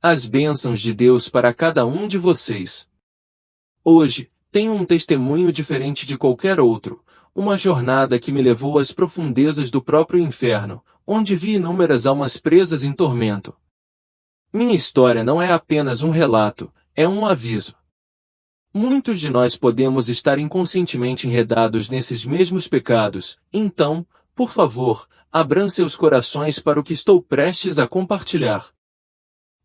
as bênçãos de Deus para cada um de vocês. Hoje, tenho um testemunho diferente de qualquer outro, uma jornada que me levou às profundezas do próprio inferno, onde vi inúmeras almas presas em tormento. Minha história não é apenas um relato, é um aviso. Muitos de nós podemos estar inconscientemente enredados nesses mesmos pecados, então, por favor, abram seus corações para o que estou prestes a compartilhar.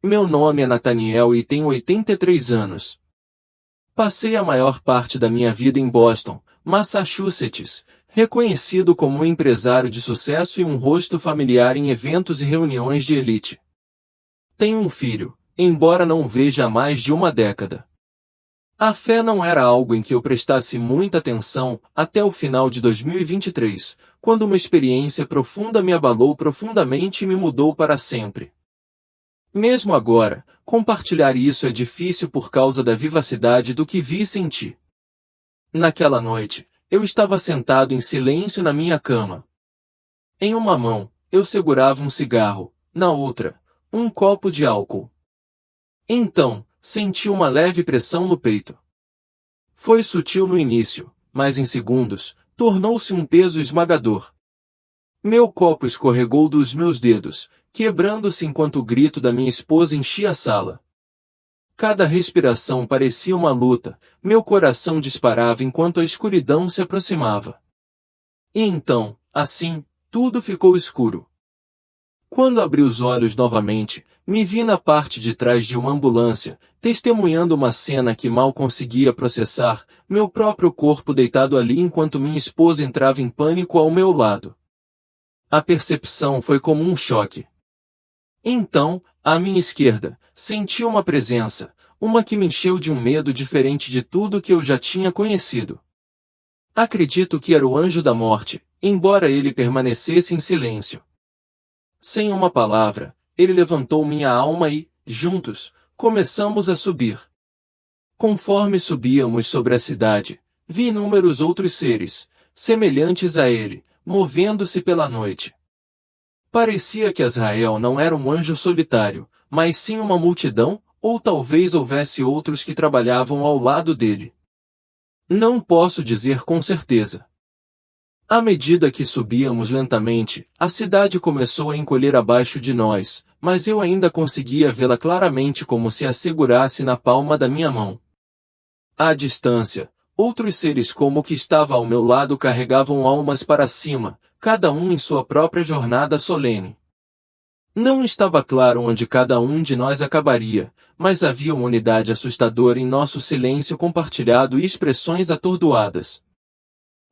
Meu nome é Nathaniel e tenho 83 anos. Passei a maior parte da minha vida em Boston, Massachusetts, reconhecido como um empresário de sucesso e um rosto familiar em eventos e reuniões de elite. Tenho um filho, embora não o veja há mais de uma década. A fé não era algo em que eu prestasse muita atenção até o final de 2023, quando uma experiência profunda me abalou profundamente e me mudou para sempre. Mesmo agora, compartilhar isso é difícil por causa da vivacidade do que vi e senti. Naquela noite, eu estava sentado em silêncio na minha cama. Em uma mão, eu segurava um cigarro, na outra, um copo de álcool. Então, senti uma leve pressão no peito. Foi sutil no início, mas em segundos, tornou-se um peso esmagador. Meu copo escorregou dos meus dedos, quebrando-se enquanto o grito da minha esposa enchia a sala. Cada respiração parecia uma luta, meu coração disparava enquanto a escuridão se aproximava. E então, assim, tudo ficou escuro. Quando abri os olhos novamente, me vi na parte de trás de uma ambulância, testemunhando uma cena que mal conseguia processar, meu próprio corpo deitado ali enquanto minha esposa entrava em pânico ao meu lado. A percepção foi como um choque. Então, à minha esquerda, senti uma presença, uma que me encheu de um medo diferente de tudo que eu já tinha conhecido. Acredito que era o anjo da morte, embora ele permanecesse em silêncio. Sem uma palavra, ele levantou minha alma e, juntos, começamos a subir. Conforme subíamos sobre a cidade, vi inúmeros outros seres, semelhantes a ele, movendo-se pela noite. Parecia que Azrael não era um anjo solitário, mas sim uma multidão, ou talvez houvesse outros que trabalhavam ao lado dele. Não posso dizer com certeza. À medida que subíamos lentamente, a cidade começou a encolher abaixo de nós, mas eu ainda conseguia vê-la claramente como se a segurasse na palma da minha mão. À distância, outros seres como o que estava ao meu lado carregavam almas para cima, cada um em sua própria jornada solene. Não estava claro onde cada um de nós acabaria, mas havia uma unidade assustadora em nosso silêncio compartilhado e expressões atordoadas.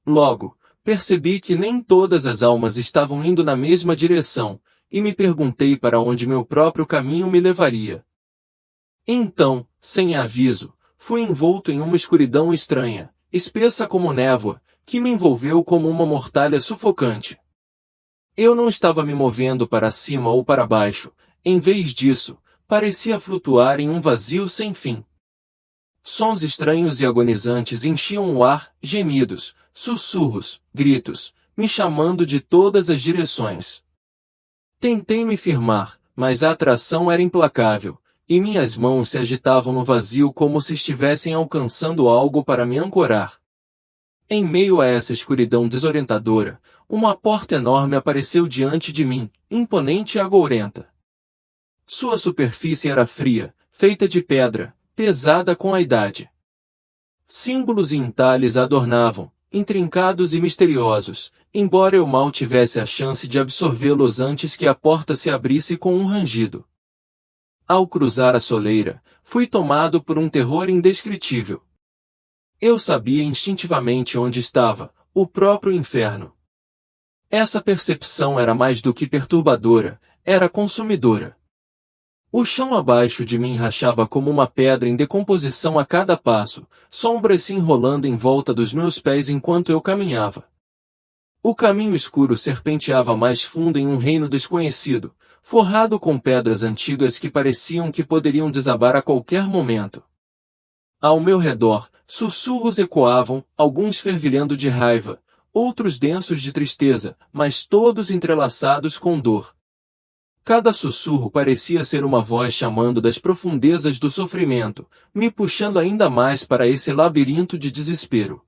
Logo, percebi que nem todas as almas estavam indo na mesma direção, e me perguntei para onde meu próprio caminho me levaria. Então, sem aviso, fui envolto em uma escuridão estranha, espessa como névoa, que me envolveu como uma mortalha sufocante. Eu não estava me movendo para cima ou para baixo, em vez disso, parecia flutuar em um vazio sem fim. Sons estranhos e agonizantes enchiam o ar, gemidos, sussurros, gritos, me chamando de todas as direções. Tentei me firmar, mas a atração era implacável, e minhas mãos se agitavam no vazio como se estivessem alcançando algo para me ancorar. Em meio a essa escuridão desorientadora, uma porta enorme apareceu diante de mim, imponente e agourenta. Sua superfície era fria, feita de pedra, pesada com a idade. Símbolos e entalhes a adornavam, intrincados e misteriosos, embora eu mal tivesse a chance de absorvê-los antes que a porta se abrisse com um rangido. Ao cruzar a soleira, fui tomado por um terror indescritível. Eu sabia instintivamente onde estava, o próprio inferno. Essa percepção era mais do que perturbadora, era consumidora. O chão abaixo de mim rachava como uma pedra em decomposição a cada passo, sombras se enrolando em volta dos meus pés enquanto eu caminhava. O caminho escuro serpenteava mais fundo em um reino desconhecido, forrado com pedras antigas que pareciam que poderiam desabar a qualquer momento. Ao meu redor, sussurros ecoavam, alguns fervilhando de raiva, outros densos de tristeza, mas todos entrelaçados com dor. Cada sussurro parecia ser uma voz chamando das profundezas do sofrimento, me puxando ainda mais para esse labirinto de desespero.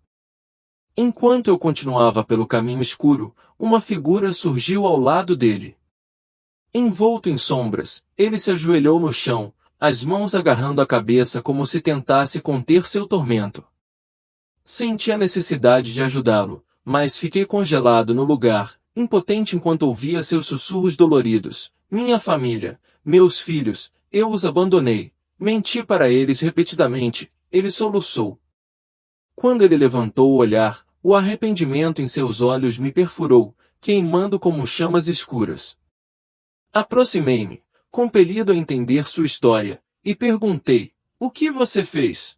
Enquanto eu continuava pelo caminho escuro, uma figura surgiu ao lado dele. Envolto em sombras, ele se ajoelhou no chão, as mãos agarrando a cabeça como se tentasse conter seu tormento. Senti a necessidade de ajudá-lo, mas fiquei congelado no lugar, impotente enquanto ouvia seus sussurros doloridos. Minha família, meus filhos, eu os abandonei. Menti para eles repetidamente, ele soluçou. Quando ele levantou o olhar, o arrependimento em seus olhos me perfurou, queimando como chamas escuras. Aproximei-me, compelido a entender sua história, e perguntei: o que você fez?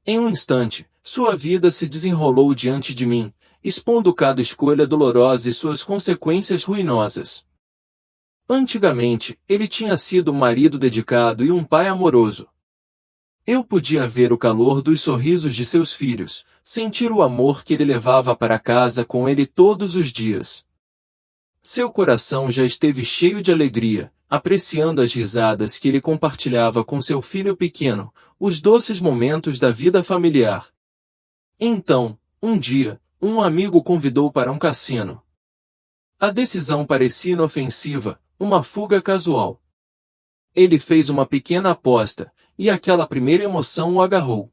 Em um instante, sua vida se desenrolou diante de mim, expondo cada escolha dolorosa e suas consequências ruinosas. Antigamente, ele tinha sido um marido dedicado e um pai amoroso. Eu podia ver o calor dos sorrisos de seus filhos, sentir o amor que ele levava para casa com ele todos os dias. Seu coração já esteve cheio de alegria, apreciando as risadas que ele compartilhava com seu filho pequeno, os doces momentos da vida familiar. Então, um dia, um amigo o convidou para um cassino. A decisão parecia inofensiva, uma fuga casual. Ele fez uma pequena aposta, e aquela primeira emoção o agarrou.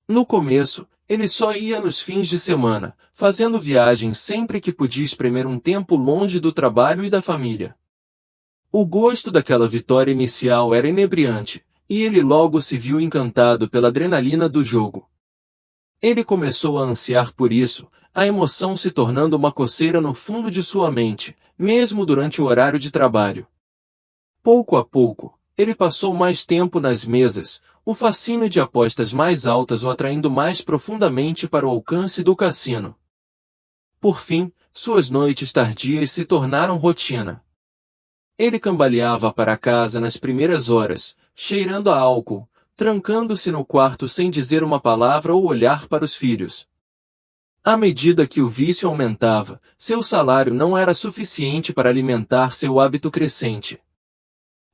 No começo, ele só ia nos fins de semana, fazendo viagens sempre que podia espremer um tempo longe do trabalho e da família. O gosto daquela vitória inicial era inebriante, e ele logo se viu encantado pela adrenalina do jogo. Ele começou a ansiar por isso, a emoção se tornando uma coceira no fundo de sua mente, mesmo durante o horário de trabalho. Pouco a pouco, ele passou mais tempo nas mesas, o fascínio de apostas mais altas o atraindo mais profundamente para o alcance do cassino. Por fim, suas noites tardias se tornaram rotina. Ele cambaleava para casa nas primeiras horas, cheirando a álcool, trancando-se no quarto sem dizer uma palavra ou olhar para os filhos. À medida que o vício aumentava, seu salário não era suficiente para alimentar seu hábito crescente.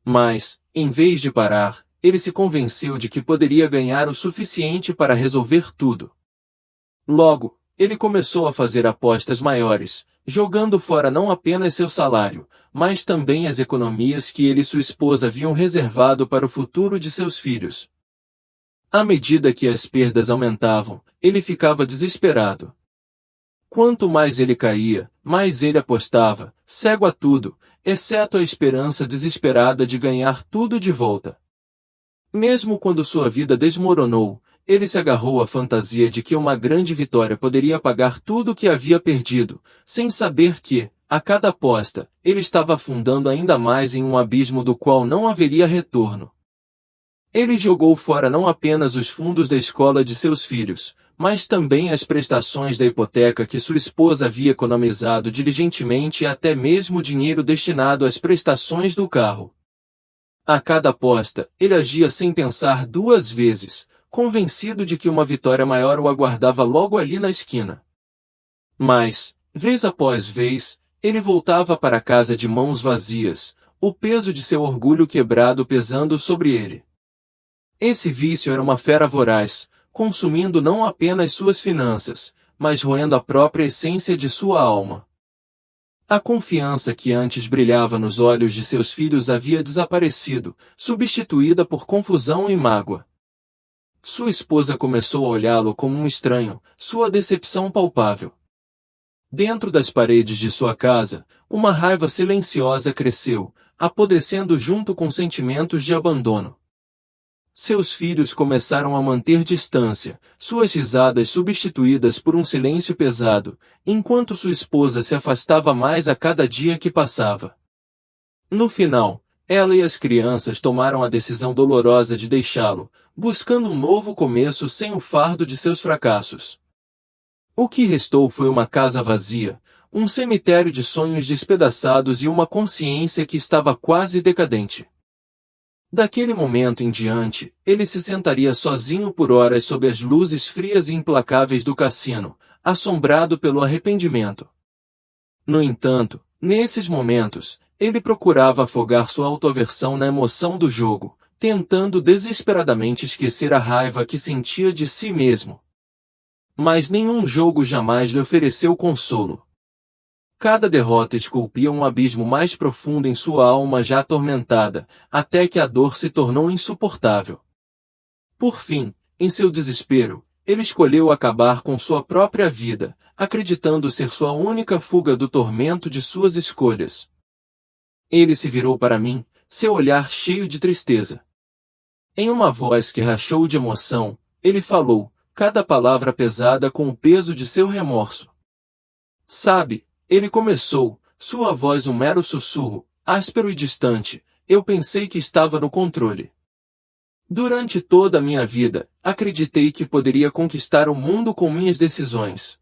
Mas, em vez de parar, ele se convenceu de que poderia ganhar o suficiente para resolver tudo. Logo, ele começou a fazer apostas maiores, jogando fora não apenas seu salário, mas também as economias que ele e sua esposa haviam reservado para o futuro de seus filhos. À medida que as perdas aumentavam, ele ficava desesperado. Quanto mais ele caía, mais ele apostava, cego a tudo, exceto a esperança desesperada de ganhar tudo de volta. Mesmo quando sua vida desmoronou, ele se agarrou à fantasia de que uma grande vitória poderia pagar tudo o que havia perdido, sem saber que, a cada aposta, ele estava afundando ainda mais em um abismo do qual não haveria retorno. Ele jogou fora não apenas os fundos da escola de seus filhos, mas também as prestações da hipoteca que sua esposa havia economizado diligentemente e até mesmo o dinheiro destinado às prestações do carro. A cada aposta, ele agia sem pensar duas vezes, convencido de que uma vitória maior o aguardava logo ali na esquina. Mas, vez após vez, ele voltava para casa de mãos vazias, o peso de seu orgulho quebrado pesando sobre ele. Esse vício era uma fera voraz, consumindo não apenas suas finanças, mas roendo a própria essência de sua alma. A confiança que antes brilhava nos olhos de seus filhos havia desaparecido, substituída por confusão e mágoa. Sua esposa começou a olhá-lo como um estranho, sua decepção palpável. Dentro das paredes de sua casa, uma raiva silenciosa cresceu, apodrecendo junto com sentimentos de abandono. Seus filhos começaram a manter distância, suas risadas substituídas por um silêncio pesado, enquanto sua esposa se afastava mais a cada dia que passava. No final, ela e as crianças tomaram a decisão dolorosa de deixá-lo, buscando um novo começo sem o fardo de seus fracassos. O que restou foi uma casa vazia, um cemitério de sonhos despedaçados e uma consciência que estava quase decadente. Daquele momento em diante, ele se sentaria sozinho por horas sob as luzes frias e implacáveis do cassino, assombrado pelo arrependimento. No entanto, nesses momentos, ele procurava afogar sua autoaversão na emoção do jogo, tentando desesperadamente esquecer a raiva que sentia de si mesmo. Mas nenhum jogo jamais lhe ofereceu consolo. Cada derrota esculpia um abismo mais profundo em sua alma já atormentada, até que a dor se tornou insuportável. Por fim, em seu desespero, ele escolheu acabar com sua própria vida, acreditando ser sua única fuga do tormento de suas escolhas. Ele se virou para mim, seu olhar cheio de tristeza. Em uma voz que rachou de emoção, ele falou, cada palavra pesada com o peso de seu remorso. Sabe, ele começou, sua voz um mero sussurro, áspero e distante, eu pensei que estava no controle. Durante toda a minha vida, acreditei que poderia conquistar o mundo com minhas decisões.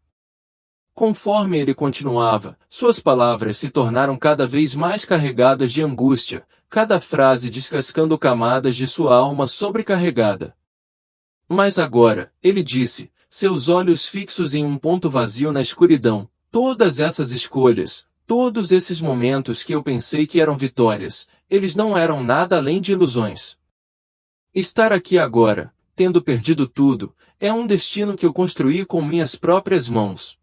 Conforme ele continuava, suas palavras se tornaram cada vez mais carregadas de angústia, cada frase descascando camadas de sua alma sobrecarregada. Mas agora, ele disse, seus olhos fixos em um ponto vazio na escuridão, todas essas escolhas, todos esses momentos que eu pensei que eram vitórias, eles não eram nada além de ilusões. Estar aqui agora, tendo perdido tudo, é um destino que eu construí com minhas próprias mãos.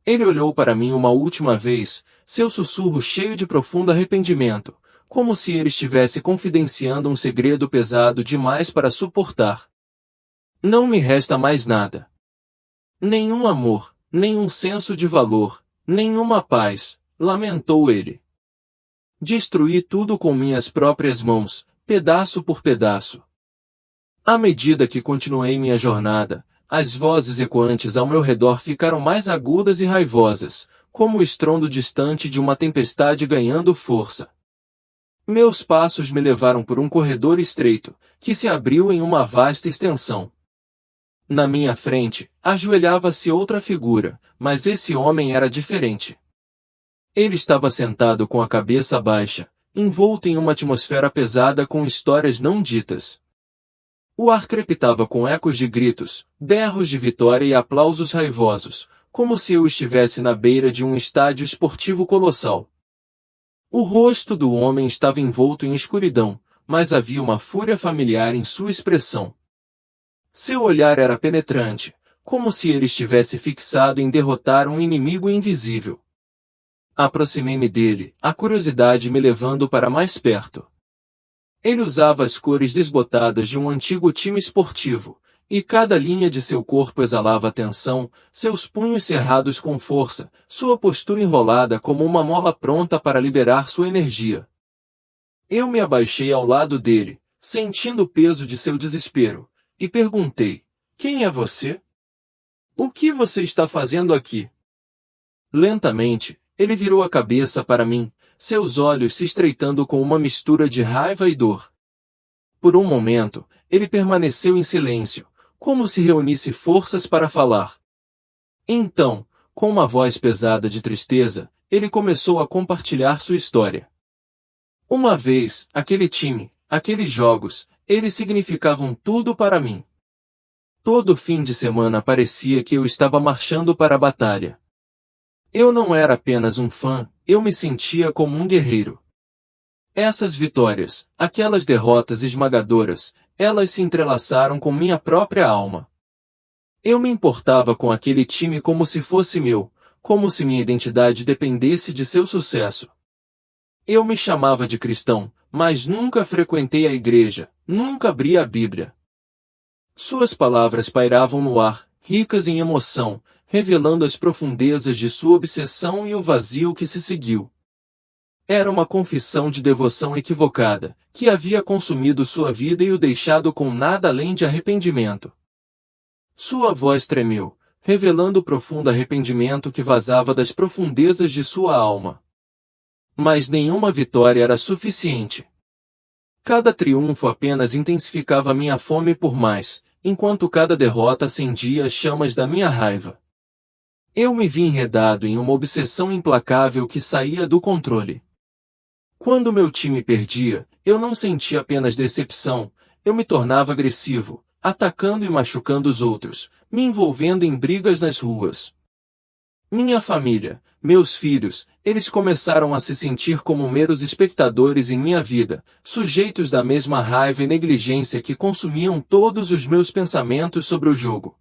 Ele olhou para mim uma última vez, seu sussurro cheio de profundo arrependimento, como se ele estivesse confidenciando um segredo pesado demais para suportar. Não me resta mais nada. Nenhum amor, nenhum senso de valor, nenhuma paz, lamentou ele. Destruí tudo com minhas próprias mãos, pedaço por pedaço. À medida que continuei minha jornada, as vozes ecoantes ao meu redor ficaram mais agudas e raivosas, como o estrondo distante de uma tempestade ganhando força. Meus passos me levaram por um corredor estreito, que se abriu em uma vasta extensão. Na minha frente, ajoelhava-se outra figura, mas esse homem era diferente. Ele estava sentado com a cabeça baixa, envolto em uma atmosfera pesada com histórias não ditas. O ar crepitava com ecos de gritos, berros de vitória e aplausos raivosos, como se eu estivesse na beira de um estádio esportivo colossal. O rosto do homem estava envolto em escuridão, mas havia uma fúria familiar em sua expressão. Seu olhar era penetrante, como se ele estivesse fixado em derrotar um inimigo invisível. Aproximei-me dele, a curiosidade me levando para mais perto. Ele usava as cores desbotadas de um antigo time esportivo, e cada linha de seu corpo exalava tensão, seus punhos cerrados com força, sua postura enrolada como uma mola pronta para liberar sua energia. Eu me abaixei ao lado dele, sentindo o peso de seu desespero, e perguntei, quem é você? O que você está fazendo aqui? Lentamente, ele virou a cabeça para mim, seus olhos se estreitando com uma mistura de raiva e dor. Por um momento, ele permaneceu em silêncio, como se reunisse forças para falar. Então, com uma voz pesada de tristeza, ele começou a compartilhar sua história. Uma vez, aquele time, aqueles jogos, eles significavam tudo para mim. Todo fim de semana parecia que eu estava marchando para a batalha. Eu não era apenas um fã, eu me sentia como um guerreiro. Essas vitórias, aquelas derrotas esmagadoras, elas se entrelaçaram com minha própria alma. Eu me importava com aquele time como se fosse meu, como se minha identidade dependesse de seu sucesso. Eu me chamava de cristão, mas nunca frequentei a igreja, nunca abri a Bíblia. Suas palavras pairavam no ar, ricas em emoção, revelando as profundezas de sua obsessão e o vazio que se seguiu. Era uma confissão de devoção equivocada, que havia consumido sua vida e o deixado com nada além de arrependimento. Sua voz tremeu, revelando o profundo arrependimento que vazava das profundezas de sua alma. Mas nenhuma vitória era suficiente. Cada triunfo apenas intensificava minha fome por mais, enquanto cada derrota acendia as chamas da minha raiva. Eu me vi enredado em uma obsessão implacável que saía do controle. Quando meu time perdia, eu não sentia apenas decepção, eu me tornava agressivo, atacando e machucando os outros, me envolvendo em brigas nas ruas. Minha família, meus filhos, eles começaram a se sentir como meros espectadores em minha vida, sujeitos da mesma raiva e negligência que consumiam todos os meus pensamentos sobre o jogo.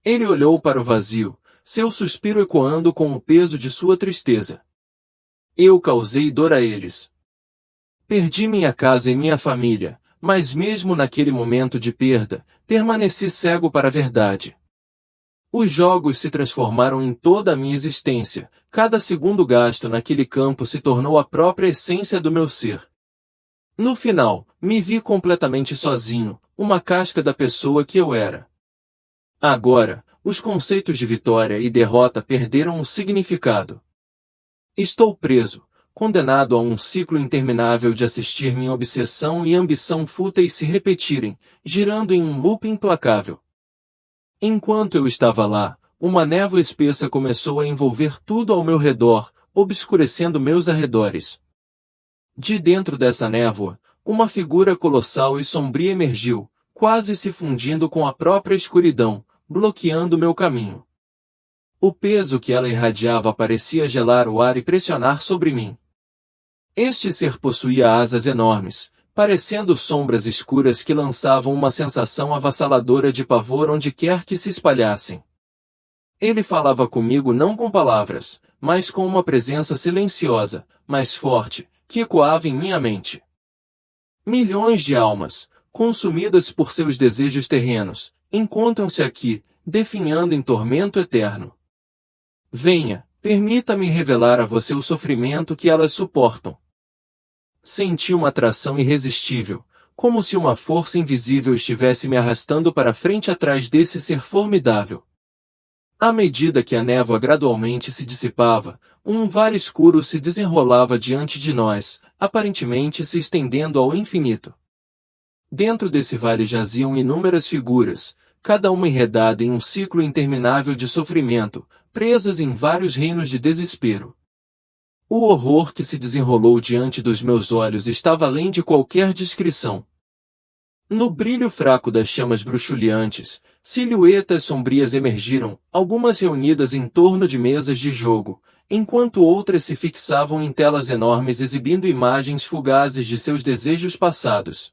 Ele olhou para o vazio, seu suspiro ecoando com o peso de sua tristeza. Eu causei dor a eles. Perdi minha casa e minha família, mas mesmo naquele momento de perda, permaneci cego para a verdade. Os jogos se transformaram em toda a minha existência, cada segundo gasto naquele campo se tornou a própria essência do meu ser. No final, me vi completamente sozinho, uma casca da pessoa que eu era. Agora, os conceitos de vitória e derrota perderam o significado. Estou preso, condenado a um ciclo interminável de assistir minha obsessão e ambição fúteis se repetirem, girando em um loop implacável. Enquanto eu estava lá, uma névoa espessa começou a envolver tudo ao meu redor, obscurecendo meus arredores. De dentro dessa névoa, uma figura colossal e sombria emergiu, quase se fundindo com a própria escuridão, bloqueando meu caminho. O peso que ela irradiava parecia gelar o ar e pressionar sobre mim. Este ser possuía asas enormes, parecendo sombras escuras que lançavam uma sensação avassaladora de pavor onde quer que se espalhassem. Ele falava comigo não com palavras, mas com uma presença silenciosa, mas forte, que ecoava em minha mente. Milhões de almas, consumidas por seus desejos terrenos, encontram-se aqui, definhando em tormento eterno. Venha, permita-me revelar a você o sofrimento que elas suportam. Senti uma atração irresistível, como se uma força invisível estivesse me arrastando para frente atrás desse ser formidável. À medida que a névoa gradualmente se dissipava, um vale escuro se desenrolava diante de nós, aparentemente se estendendo ao infinito. Dentro desse vale jaziam inúmeras figuras, cada uma enredada em um ciclo interminável de sofrimento, presas em vários reinos de desespero. O horror que se desenrolou diante dos meus olhos estava além de qualquer descrição. No brilho fraco das chamas bruxuleantes, silhuetas sombrias emergiram, algumas reunidas em torno de mesas de jogo, enquanto outras se fixavam em telas enormes exibindo imagens fugazes de seus desejos passados.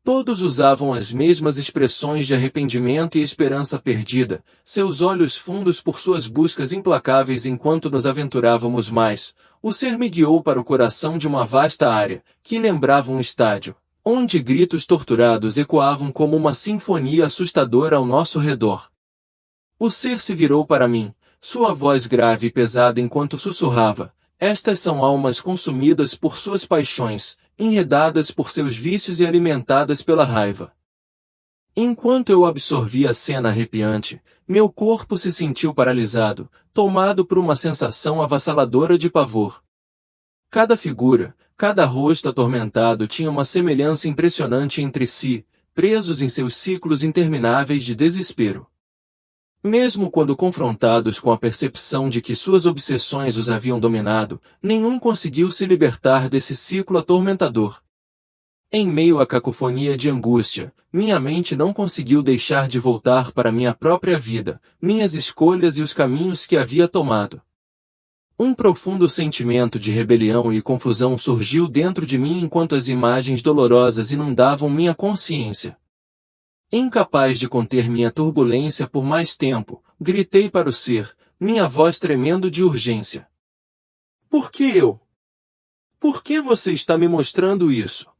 Todos usavam as mesmas expressões de arrependimento e esperança perdida, seus olhos fundos por suas buscas implacáveis enquanto nos aventurávamos mais. O ser me guiou para o coração de uma vasta área, que lembrava um estádio, onde gritos torturados ecoavam como uma sinfonia assustadora ao nosso redor. O ser se virou para mim, sua voz grave e pesada enquanto sussurrava: estas são almas consumidas por suas paixões, enredadas por seus vícios e alimentadas pela raiva. Enquanto eu absorvia a cena arrepiante, meu corpo se sentiu paralisado, tomado por uma sensação avassaladora de pavor. Cada figura, cada rosto atormentado tinha uma semelhança impressionante entre si, presos em seus ciclos intermináveis de desespero. Mesmo quando confrontados com a percepção de que suas obsessões os haviam dominado, nenhum conseguiu se libertar desse ciclo atormentador. Em meio à cacofonia de angústia, minha mente não conseguiu deixar de voltar para minha própria vida, minhas escolhas e os caminhos que havia tomado. Um profundo sentimento de rebelião e confusão surgiu dentro de mim enquanto as imagens dolorosas inundavam minha consciência. Incapaz de conter minha turbulência por mais tempo, gritei para o ser, minha voz tremendo de urgência. Por que eu? Por que você está me mostrando isso?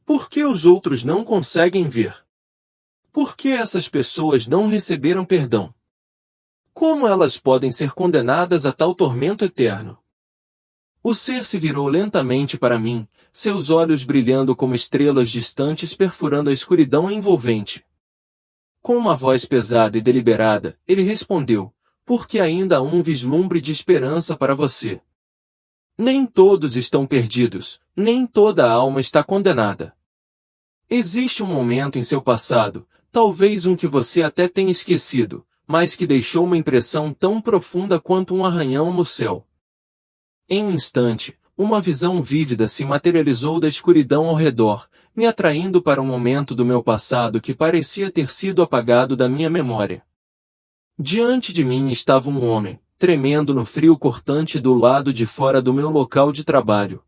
Por que os outros não conseguem ver? Por que essas pessoas não receberam perdão? Como elas podem ser condenadas a tal tormento eterno? O ser se virou lentamente para mim, seus olhos brilhando como estrelas distantes perfurando a escuridão envolvente. Com uma voz pesada e deliberada, ele respondeu: porque ainda há um vislumbre de esperança para você. Nem todos estão perdidos, nem toda a alma está condenada. Existe um momento em seu passado, talvez um que você até tenha esquecido, mas que deixou uma impressão tão profunda quanto um arranhão no céu. Em um instante, uma visão vívida se materializou da escuridão ao redor, me atraindo para um momento do meu passado que parecia ter sido apagado da minha memória. Diante de mim estava um homem, tremendo no frio cortante do lado de fora do meu local de trabalho.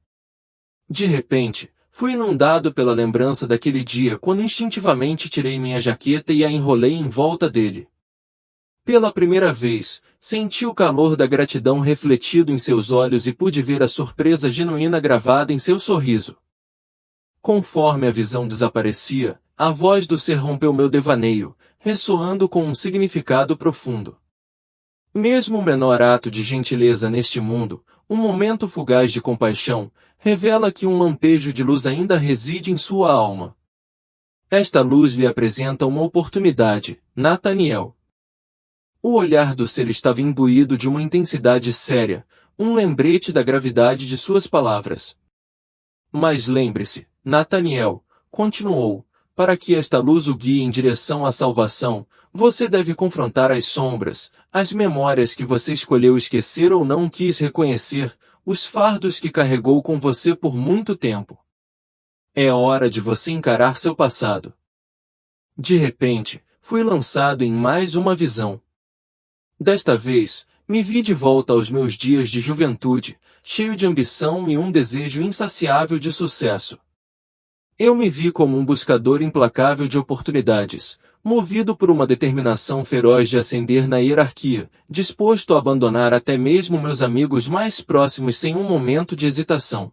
De repente, fui inundado pela lembrança daquele dia quando instintivamente tirei minha jaqueta e a enrolei em volta dele. Pela primeira vez, senti o calor da gratidão refletido em seus olhos e pude ver a surpresa genuína gravada em seu sorriso. Conforme a visão desaparecia, a voz do ser rompeu meu devaneio, ressoando com um significado profundo. Mesmo o menor ato de gentileza neste mundo, um momento fugaz de compaixão, revela que um lampejo de luz ainda reside em sua alma. Esta luz lhe apresenta uma oportunidade, Nathaniel. O olhar do ser estava imbuído de uma intensidade séria, um lembrete da gravidade de suas palavras. Mas lembre-se, Nathaniel, continuou, para que esta luz o guie em direção à salvação, você deve confrontar as sombras, as memórias que você escolheu esquecer ou não quis reconhecer, os fardos que carregou com você por muito tempo. É hora de você encarar seu passado. De repente, fui lançado em mais uma visão. Desta vez, me vi de volta aos meus dias de juventude, cheio de ambição e um desejo insaciável de sucesso. Eu me vi como um buscador implacável de oportunidades, movido por uma determinação feroz de ascender na hierarquia, disposto a abandonar até mesmo meus amigos mais próximos sem um momento de hesitação.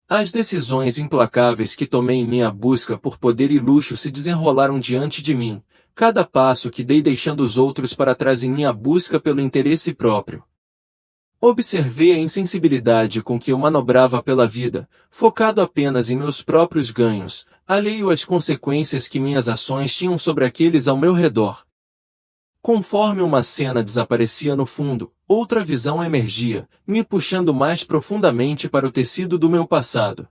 As decisões implacáveis que tomei em minha busca por poder e luxo se desenrolaram diante de mim, cada passo que dei deixando os outros para trás em minha busca pelo interesse próprio. Observei a insensibilidade com que eu manobrava pela vida, focado apenas em meus próprios ganhos, alheio às consequências que minhas ações tinham sobre aqueles ao meu redor. Conforme uma cena desaparecia no fundo, outra visão emergia, me puxando mais profundamente para o tecido do meu passado.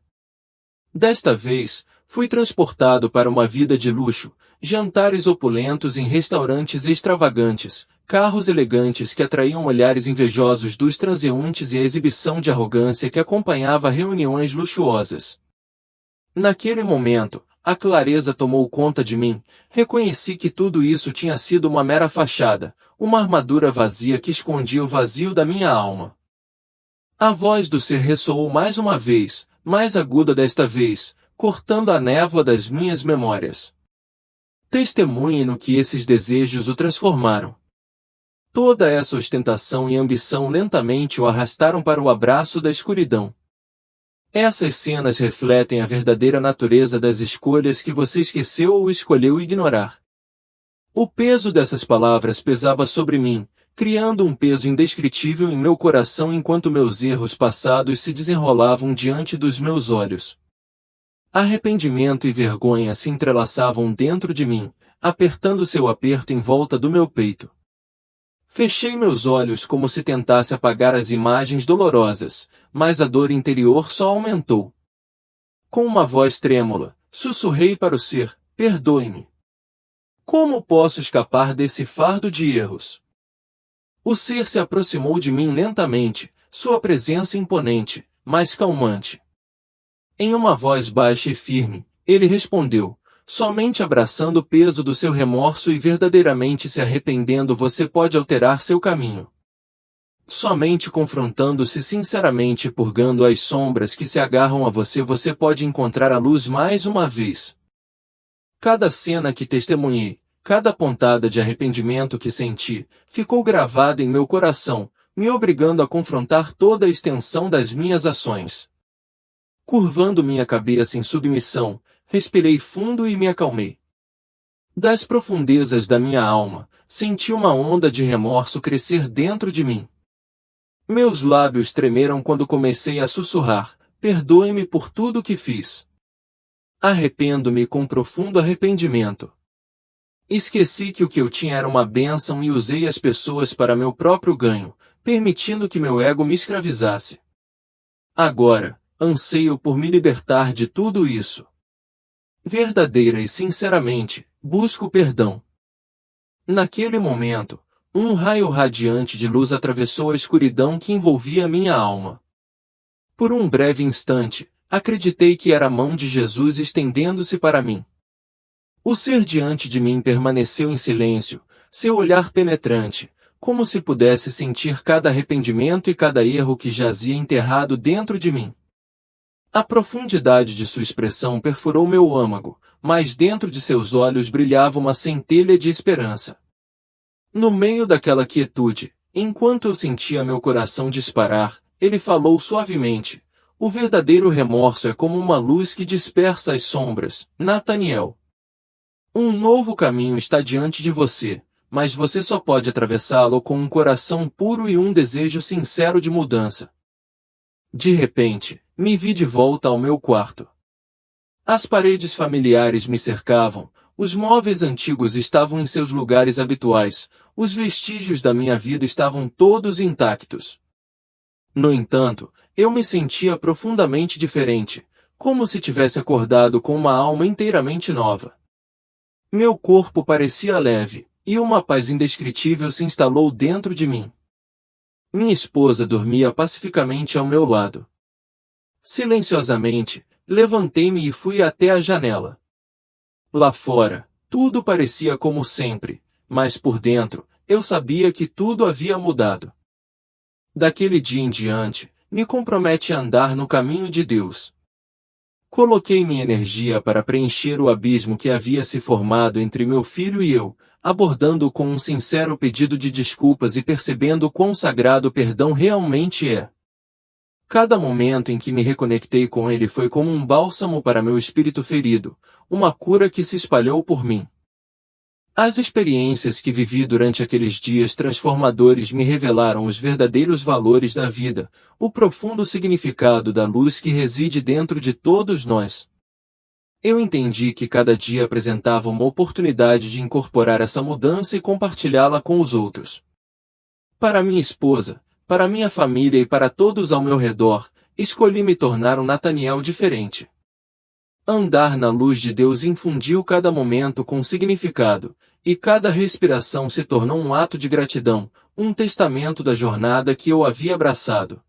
Desta vez, fui transportado para uma vida de luxo, jantares opulentos em restaurantes extravagantes, carros elegantes que atraíam olhares invejosos dos transeuntes e a exibição de arrogância que acompanhava reuniões luxuosas. Naquele momento, a clareza tomou conta de mim, reconheci que tudo isso tinha sido uma mera fachada, uma armadura vazia que escondia o vazio da minha alma. A voz do ser ressoou mais uma vez, mais aguda desta vez, cortando a névoa das minhas memórias. Testemunhe no que esses desejos o transformaram. Toda essa ostentação e ambição lentamente o arrastaram para o abraço da escuridão. Essas cenas refletem a verdadeira natureza das escolhas que você esqueceu ou escolheu ignorar. O peso dessas palavras pesava sobre mim, criando um peso indescritível em meu coração enquanto meus erros passados se desenrolavam diante dos meus olhos. Arrependimento e vergonha se entrelaçavam dentro de mim, apertando seu aperto em volta do meu peito. Fechei meus olhos como se tentasse apagar as imagens dolorosas, mas a dor interior só aumentou. Com uma voz trêmula, sussurrei para o ser: perdoe-me. Como posso escapar desse fardo de erros? O ser se aproximou de mim lentamente, sua presença imponente, mas calmante. Em uma voz baixa e firme, ele respondeu: somente abraçando o peso do seu remorso e verdadeiramente se arrependendo você pode alterar seu caminho. Somente confrontando-se sinceramente e purgando as sombras que se agarram a você pode encontrar a luz mais uma vez. Cada cena que testemunhei, cada pontada de arrependimento que senti, ficou gravada em meu coração, me obrigando a confrontar toda a extensão das minhas ações. Curvando minha cabeça em submissão, respirei fundo e me acalmei. Das profundezas da minha alma, senti uma onda de remorso crescer dentro de mim. Meus lábios tremeram quando comecei a sussurrar: perdoe-me por tudo que fiz. Arrependo-me com profundo arrependimento. Esqueci que o que eu tinha era uma bênção e usei as pessoas para meu próprio ganho, permitindo que meu ego me escravizasse. Agora, anseio por me libertar de tudo isso. Verdadeira e sinceramente, busco perdão. Naquele momento, um raio radiante de luz atravessou a escuridão que envolvia minha alma. Por um breve instante, acreditei que era a mão de Jesus estendendo-se para mim. O ser diante de mim permaneceu em silêncio, seu olhar penetrante, como se pudesse sentir cada arrependimento e cada erro que jazia enterrado dentro de mim. A profundidade de sua expressão perfurou meu âmago, mas dentro de seus olhos brilhava uma centelha de esperança. No meio daquela quietude, enquanto eu sentia meu coração disparar, ele falou suavemente: o verdadeiro remorso é como uma luz que dispersa as sombras, Nathaniel. Um novo caminho está diante de você, mas você só pode atravessá-lo com um coração puro e um desejo sincero de mudança. De repente, me vi de volta ao meu quarto. As paredes familiares me cercavam, os móveis antigos estavam em seus lugares habituais, os vestígios da minha vida estavam todos intactos. No entanto, eu me sentia profundamente diferente, como se tivesse acordado com uma alma inteiramente nova. Meu corpo parecia leve, e uma paz indescritível se instalou dentro de mim. Minha esposa dormia pacificamente ao meu lado. Silenciosamente, levantei-me e fui até a janela. Lá fora, tudo parecia como sempre, mas por dentro, eu sabia que tudo havia mudado. Daquele dia em diante, me comprometi a andar no caminho de Deus. Coloquei minha energia para preencher o abismo que havia se formado entre meu filho e eu, abordando-o com um sincero pedido de desculpas e percebendo quão sagrado o perdão realmente é. Cada momento em que me reconectei com ele foi como um bálsamo para meu espírito ferido, uma cura que se espalhou por mim. As experiências que vivi durante aqueles dias transformadores me revelaram os verdadeiros valores da vida, o profundo significado da luz que reside dentro de todos nós. Eu entendi que cada dia apresentava uma oportunidade de incorporar essa mudança e compartilhá-la com os outros. Para minha esposa, para minha família e para todos ao meu redor, escolhi me tornar um Nathaniel diferente. Andar na luz de Deus infundiu cada momento com significado, e cada respiração se tornou um ato de gratidão, um testamento da jornada que eu havia abraçado.